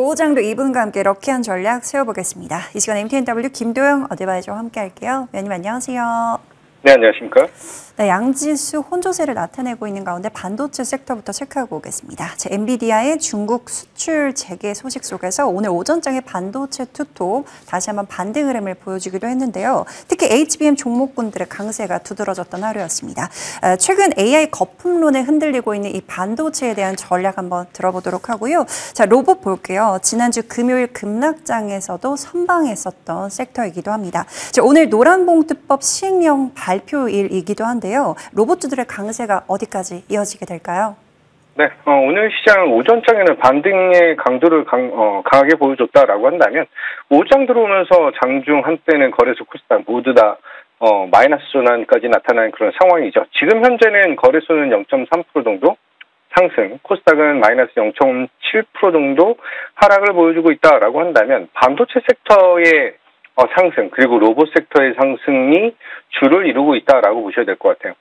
오장도 이분과 함께 럭키한 전략 세워보겠습니다. 이 시간 MTNW 김도영 어드바이저와 함께 할게요. 위원님 안녕하세요. 네, 안녕하십니까? 네, 양지수 혼조세를 나타내고 있는 가운데 반도체 섹터부터 체크하고 오겠습니다. 엔비디아의 중국 수출 재개 소식 속에서 오늘 오전장에 반도체 투톱 다시 한번 반등 흐름을 보여주기도 했는데요. 특히 HBM 종목군들의 강세가 두드러졌던 하루였습니다. 최근 AI 거품론에 흔들리고 있는 이 반도체에 대한 전략 한번 들어보도록 하고요. 자, 로봇 볼게요. 지난주 금요일 급락장에서도 선방했었던 섹터이기도 합니다. 자, 오늘 노란봉투법 시행령 발표일이기도 한데 로봇주들의 강세가 어디까지 이어지게 될까요? 네, 오늘 시장 오전장에는 반등의 강도를 강하게 보여줬다라고 한다면 오장 들어오면서 장중 한때는 거래소 코스닥 모두 다 마이너스 전환까지 나타나는 그런 상황이죠. 지금 현재는 거래소는 0.3% 정도 상승, 코스닥은 마이너스 0.7% 정도 하락을 보여주고 있다라고 한다면 반도체 섹터의 상승 그리고 로봇 섹터의 상승이 주를 이루고 있다라고 보셔야 될 것 같아요.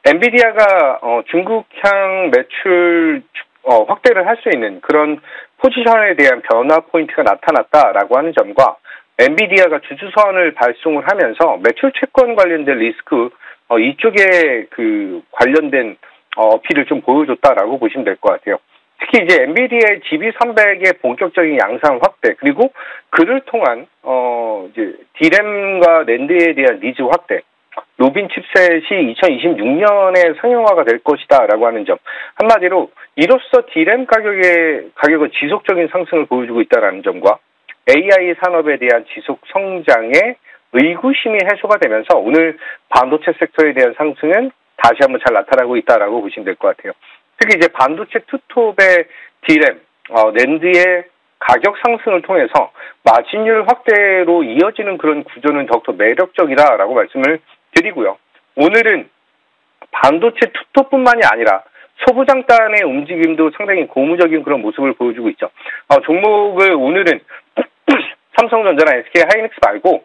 엔비디아가 중국향 매출 확대를 할 수 있는 그런 포지션에 대한 변화 포인트가 나타났다라고 하는 점과 엔비디아가 주주선을 발송을 하면서 매출 채권 관련된 리스크 이쪽에 그 관련된 어필을 좀 보여줬다라고 보시면 될 것 같아요. 특히 이제 엔비디아의 GB300의 본격적인 양산 확대 그리고 그를 통한 이제 D램과 낸드에 대한 니즈 확대, 루빈 칩셋이 2026년에 상용화가 될 것이다라고 하는 점. 한마디로 이로써 D램 가격은 지속적인 상승을 보여주고 있다라는 점과 AI 산업에 대한 지속 성장의 의구심이 해소가 되면서 오늘 반도체 섹터에 대한 상승은 다시 한번 잘 나타나고 있다라고 보시면 될 것 같아요. 특히 이제 반도체 투톱의 D램, 낸드의 가격 상승을 통해서 마진율 확대로 이어지는 그런 구조는 더욱더 매력적이다라고 말씀을 드리고요. 오늘은 반도체 투톱뿐만이 아니라 소부장단의 움직임도 상당히 고무적인 그런 모습을 보여주고 있죠. 종목을 오늘은 삼성전자나 SK하이닉스 말고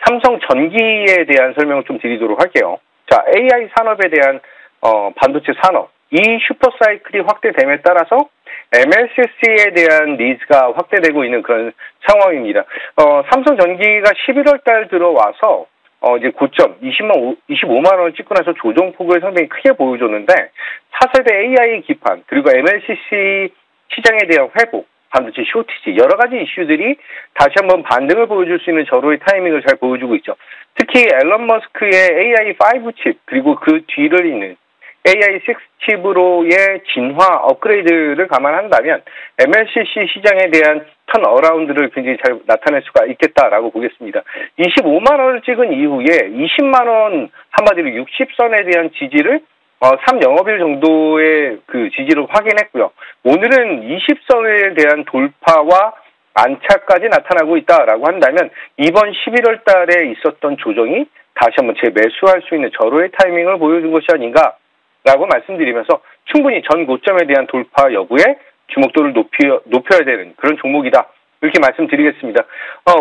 삼성전기에 대한 설명을 좀 드리도록 할게요. 자, AI 산업에 대한 반도체 산업. 이 슈퍼사이클이 확대됨에 따라서 MLCC에 대한 니즈가 확대되고 있는 그런 상황입니다. 삼성전기가 11월 달 들어와서 이제 고점 25만 원을 찍고 나서 조정폭을 상당히 크게 보여줬는데 4세대 AI 기판 그리고 MLCC 시장에 대한 회복, 반도체 쇼티지 여러 가지 이슈들이 다시 한번 반등을 보여줄 수 있는 절호의 타이밍을 잘 보여주고 있죠. 특히 앨런 머스크의 AI5 칩 그리고 그 뒤를 잇는 AI6 칩으로의 진화 업그레이드를 감안한다면 MLCC 시장에 대한 턴어라운드를 굉장히 잘 나타낼 수가 있겠다라고 보겠습니다. 25만 원을 찍은 이후에 20만 원 한마디로 60선에 대한 지지를 3영업일 정도의 그 지지를 확인했고요. 오늘은 20선에 대한 돌파와 안착까지 나타나고 있다라고 한다면 이번 11월 달에 있었던 조정이 다시 한번 재매수할 수 있는 절호의 타이밍을 보여준 것이 아닌가 라고 말씀드리면서 충분히 전 고점에 대한 돌파 여부에 주목도를 높여야 되는 그런 종목이다. 이렇게 말씀드리겠습니다.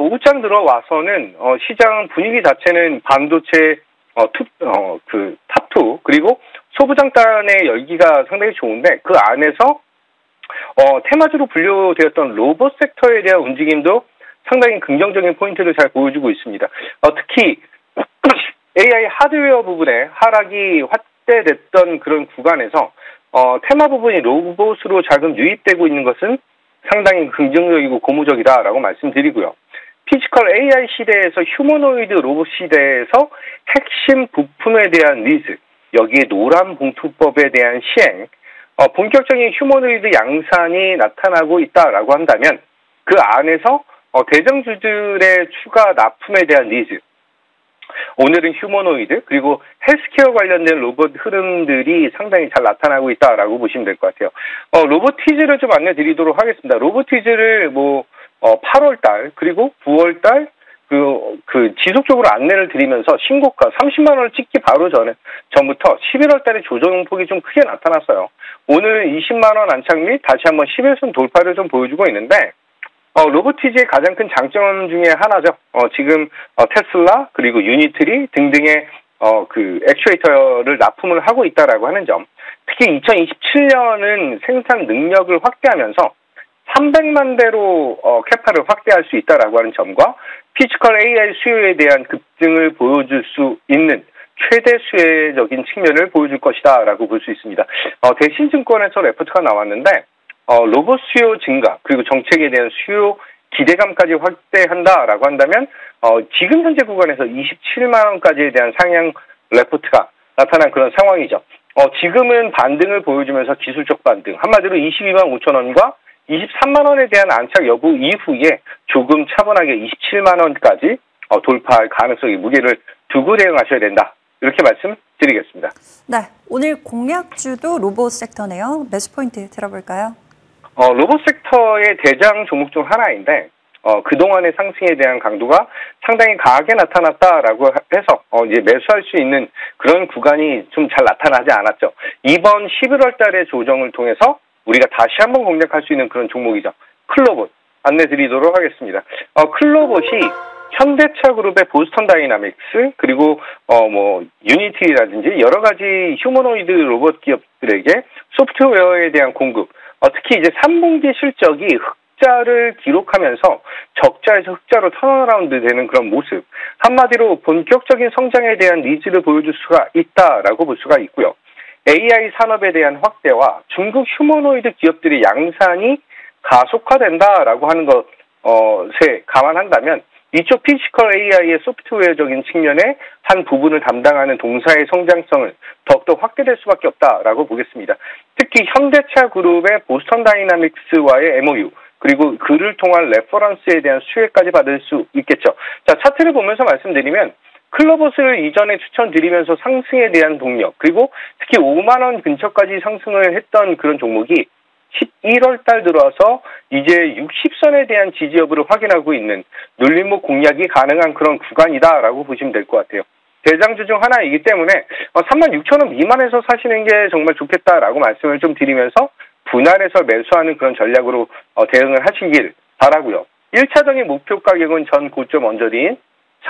오후장 들어와서는 시장 분위기 자체는 반도체 탑2 그리고 소부장단의 열기가 상당히 좋은데 그 안에서 테마주로 분류되었던 로봇 섹터에 대한 움직임도 상당히 긍정적인 포인트를 잘 보여주고 있습니다. 특히 AI 하드웨어 부분에 하락이 확대됐던 그런 구간에서 테마 부분이 로봇으로 자금 유입되고 있는 것은 상당히 긍정적이고 고무적이다라고 말씀드리고요. 피지컬 AI 시대에서 휴머노이드 로봇 시대에서 핵심 부품에 대한 니즈, 여기에 노란 봉투법에 대한 시행, 본격적인 휴머노이드 양산이 나타나고 있다라고 한다면 그 안에서 대장주들의 추가 납품에 대한 니즈, 오늘은 휴머노이드 그리고 헬스케어 관련된 로봇 흐름들이 상당히 잘 나타나고 있다라고 보시면 될 것 같아요. 로보티즈를 좀 안내드리도록 하겠습니다. 로보티즈를 8월달 그리고 9월달 그 지속적으로 안내를 드리면서 신고가 30만 원을 찍기 바로 전부터 11월달에 조정폭이 좀 크게 나타났어요. 오늘은 20만 원 안착 및 다시 한번 11선 돌파를 좀 보여주고 있는데. 로보티즈의 가장 큰 장점 중에 하나죠. 지금 테슬라 그리고 유니트리 등등의 그 액추에이터를 납품을 하고 있다라고 하는 점. 특히 2027년은 생산 능력을 확대하면서 300만 대로 캐파를 확대할 수 있다라고 하는 점과 피지컬 AI 수요에 대한 급등을 보여줄 수 있는 최대 수혜적인 측면을 보여줄 것이다라고 볼 수 있습니다. 대신증권에서 레포트가 나왔는데 로봇 수요 증가 그리고 정책에 대한 수요 기대감까지 확대한다라고 한다면 지금 현재 구간에서 27만 원까지에 대한 상향 레포트가 나타난 그런 상황이죠. 지금은 반등을 보여주면서 기술적 반등, 한마디로 22만 5천 원과 23만 원에 대한 안착 여부 이후에 조금 차분하게 27만 원까지 돌파할 가능성이 무게를 두고 대응하셔야 된다. 이렇게 말씀드리겠습니다. 네, 오늘 공략주도 로봇 섹터네요. 매수 포인트 들어볼까요? 로봇 섹터의 대장 종목 중 하나인데 그동안의 상승에 대한 강도가 상당히 강하게 나타났다라고 해서 이제 매수할 수 있는 그런 구간이 좀 잘 나타나지 않았죠. 이번 11월 달의 조정을 통해서 우리가 다시 한번 공략할 수 있는 그런 종목이죠. 클로봇 안내 드리도록 하겠습니다. 클로봇이 현대차 그룹의 보스턴 다이나믹스 그리고 유니티라든지 여러 가지 휴머노이드 로봇 기업들에게 소프트웨어에 대한 공급, 특히 이제 3분기 실적이 흑자를 기록하면서 적자에서 흑자로 턴어라운드 되는 그런 모습, 한마디로 본격적인 성장에 대한 니즈를 보여줄 수가 있다라고 볼 수가 있고요. AI 산업에 대한 확대와 중국 휴머노이드 기업들의 양산이 가속화된다라고 하는 것에 감안한다면 이쪽 피지컬 AI의 소프트웨어적인 측면의 한 부분을 담당하는 동사의 성장성을 더욱더 확대될 수밖에 없다라고 보겠습니다. 특히 현대차 그룹의 보스턴 다이나믹스와의 MOU 그리고 그를 통한 레퍼런스에 대한 수혜까지 받을 수 있겠죠. 자, 차트를 보면서 말씀드리면 클로봇을 이전에 추천드리면서 상승에 대한 동력 그리고 특히 5만 원 근처까지 상승을 했던 그런 종목이 11월 달 들어와서 이제 60선에 대한 지지 여부를 확인하고 있는 눌림목 공략이 가능한 그런 구간이다라고 보시면 될 것 같아요. 대장주 중 하나이기 때문에 36,000원 미만에서 사시는 게 정말 좋겠다라고 말씀을 좀 드리면서 분할해서 매수하는 그런 전략으로 대응을 하시길 바라고요. 1차적인 목표 가격은 전 고점 언저리인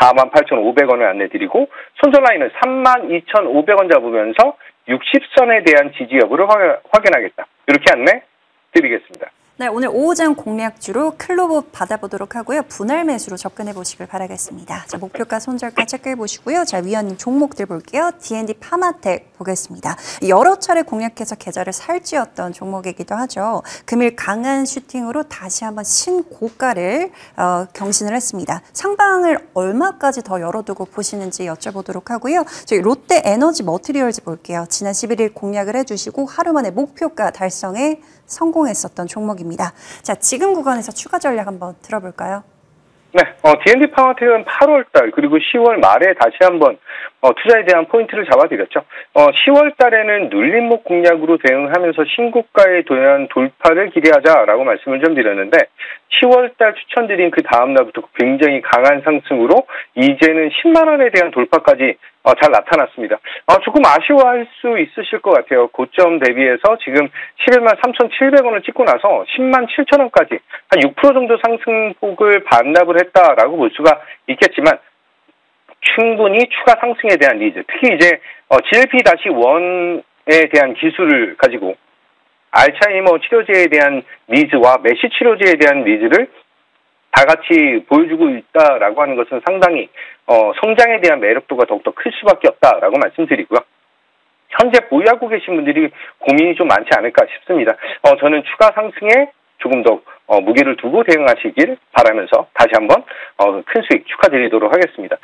48,500원을 안내드리고 손절 라인은 32,500원 잡으면서 60선에 대한 지지 여부를 확인하겠다. 이렇게 안내 드리겠습니다. 네, 오늘 오후장 공략주로 클로봇 받아보도록 하고요. 분할 매수로 접근해 보시길 바라겠습니다. 자, 목표가 손절가 체크해 보시고요. 자, 위원님 종목들 볼게요. D&D 파마텍 보겠습니다. 여러 차례 공략해서 계좌를 살찌웠던 종목이기도 하죠. 금일 강한 슈팅으로 다시 한번 신고가를 경신을 했습니다. 상방을 얼마까지 더 열어두고 보시는지 여쭤보도록 하고요. 저희 롯데 에너지 머티리얼즈 볼게요. 지난 11일 공략을 해주시고 하루 만에 목표가 달성에 성공했었던 종목입니다. 자, 지금 구간에서 추가 전략 한번 들어볼까요? 네, D&D 파마텍은 8월 달 그리고 10월 말에 다시 한번 투자에 대한 포인트를 잡아드렸죠. 10월 달에는 눌림목 공략으로 대응하면서 신고가에 대한 돌파를 기대하자라고 말씀을 좀 드렸는데 10월 달 추천드린 그 다음 날부터 굉장히 강한 상승으로 이제는 10만 원에 대한 돌파까지 잘 나타났습니다. 조금 아쉬워할 수 있으실 것 같아요. 고점 대비해서 지금 11만 3,700원을 찍고 나서 10만 7천 원까지 한 6% 정도 상승폭을 반납을 했다라고 볼 수가 있겠지만 충분히 추가 상승에 대한 니즈, 특히 이제 GLP-1에 대한 기술을 가지고 알츠하이머 치료제에 대한 니즈와 메시 치료제에 대한 니즈를 다 같이 보여주고 있다라고 하는 것은 상당히 성장에 대한 매력도가 더욱더 클 수밖에 없다라고 말씀드리고요. 현재 보유하고 계신 분들이 고민이 좀 많지 않을까 싶습니다. 저는 추가 상승에 조금 더 무게를 두고 대응하시길 바라면서 다시 한번 큰 수익 축하드리도록 하겠습니다.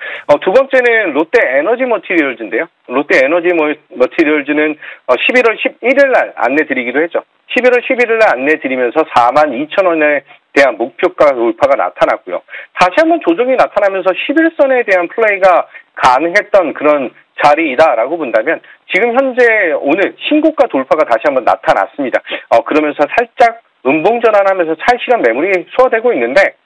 두 번째는 롯데 에너지 머티리얼즈인데요. 롯데 에너지 머티리얼즈는 11월 11일 날 안내드리기로 했죠. 11월 11일 날 안내드리면서 42,000원에 대한 목표가 돌파가 나타났고요. 다시 한번 조정이 나타나면서 11선에 대한 플레이가 가능했던 그런 자리이다라고 본다면 지금 현재 오늘 신고가 돌파가 다시 한번 나타났습니다. 그러면서 살짝 음봉 전환하면서 찰실한 매물이 소화되고 있는데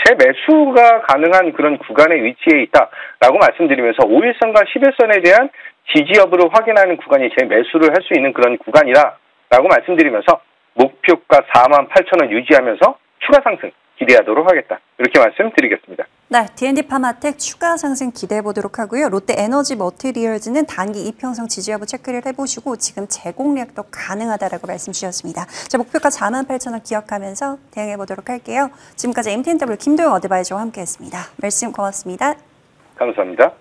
제 매수가 가능한 그런 구간의 위치에 있다라고 말씀드리면서 5일선과 11선에 대한 지지 여부를 확인하는 구간이 제 매수를 할 수 있는 그런 구간이다라고 말씀드리면서 목표가 48,000원 유지하면서 추가 상승 기대하도록 하겠다. 이렇게 말씀드리겠습니다. 네, D&D 파마텍 추가 상승 기대해 보도록 하고요. 롯데 에너지 머티리얼즈는 단기 이평선 지지 여부 체크를 해보시고 지금 재공략도 가능하다라고 말씀 주셨습니다. 자, 목표가 48,000원 기억하면서 대응해 보도록 할게요. 지금까지 MTNW 김도영 어드바이저와 함께했습니다. 말씀 고맙습니다. 감사합니다.